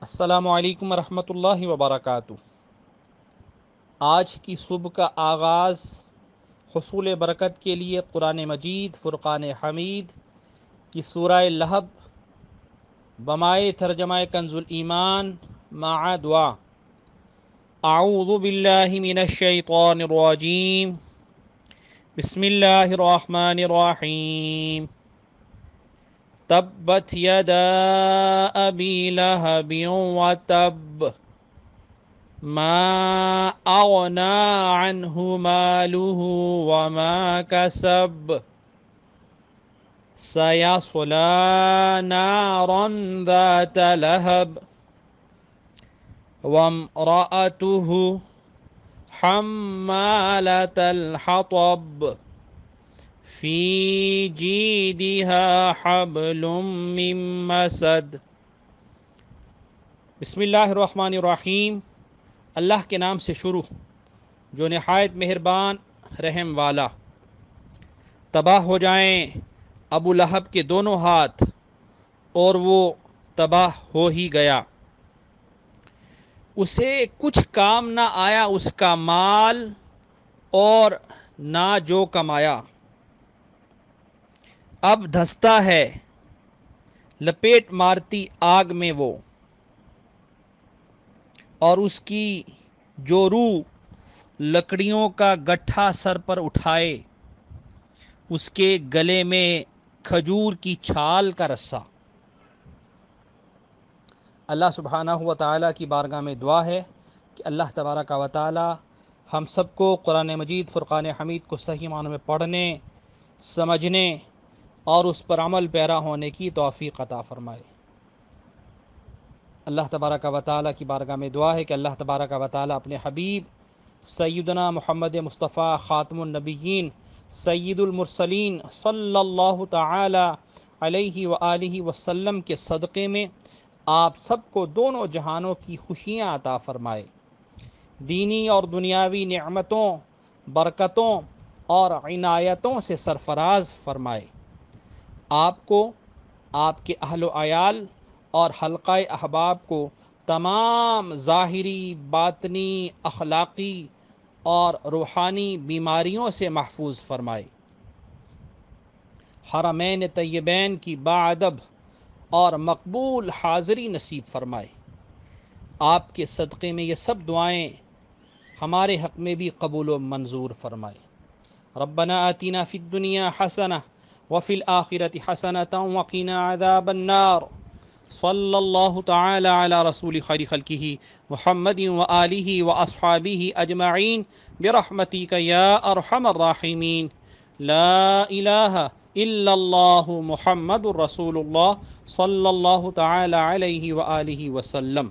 السلام علیکم ورحمۃ اللہ وبرکاتہ۔ آج کی صبح کا آغاز حصول برکت کے لیے قرآن مجید فرقان حمید کی سورہ لہب بمائے ترجمہ کنز الایمان مع دعا۔ اعوذ باللہ من الشیطان الرجیم، بسم اللہ الرحمن الرحیم۔ تبت یدا ابی لہب وتب ما اغنى عنه ماله وما كسب سيصلى نارا ذات لهب وامرأته حمالة الحطب في جيدها حبل من مسد۔ بسم اللہ الرحمن الرحیم۔ اللہ کے نام سے شروع جو نہایت مہربان رحم والا۔ تباہ ہو جائیں ابو لہب کے دونوں ہاتھ، اور وہ تباہ ہو ہی گیا۔ اسے کچھ کام نہ آیا اس کا مال اور نہ جو کمایا۔ اب دھستا ہے لپیٹ مارتی آگ میں وہ، اور اس کی جو روح لکڑیوں کا گٹھا سر پر اٹھائے، اس کے گلے میں کھجور کی چھال کا رسہ۔ اللہ سبحانہ و تعالیٰ کی بارگاہ میں دعا ہے کہ اللہ تبارک و تعالیٰ ہم سب کو قرآن مجید فرقان حمید کو صحیح معنوں میں پڑھنے، سمجھنے اور اس پر عمل پیرا ہونے کی توفیق عطا فرمائے۔ اللہ تبارک و تعالیٰ کی بارگاہ میں دعا ہے کہ اللہ تبارک و تعالیٰ اپنے حبیب سیدنا محمد مصطفیٰ خاتم النبیین سید المرسلین صلی اللہ تعالی علیہ وآلہ وسلم کے صدقے میں آپ سب کو دونوں جہانوں کی خوشیاں عطا فرمائے، دینی اور دنیاوی نعمتوں، برکتوں اور عنایتوں سے سرفراز فرمائے۔ آپ کو، آپ کے اہل و عیال اور حلقہ احباب کو تمام ظاہری، باطنی، اخلاقی اور روحانی بیماریوں سے محفوظ فرمائے۔ حرمین طیبین کی باادب اور مقبول حاضری نصیب فرمائے۔ آپ کے صدقے میں یہ سب دعائیں ہمارے حق میں بھی قبول و منظور فرمائے۔ ربنا آتنا فی الدنیا حسنہ وفی الآخرۃ حسنۃ وقنا عذاب النار۔ صلی اللہ تعالی علی رسول خیر خلقہ محمد وآلہ واصحابہ اجمعین برحمتک یا ارحم الراحمین۔ لا الہ الا اللہ محمد الرسول اللہ صلی اللہ تعالی علیہ وآلہ وسلم۔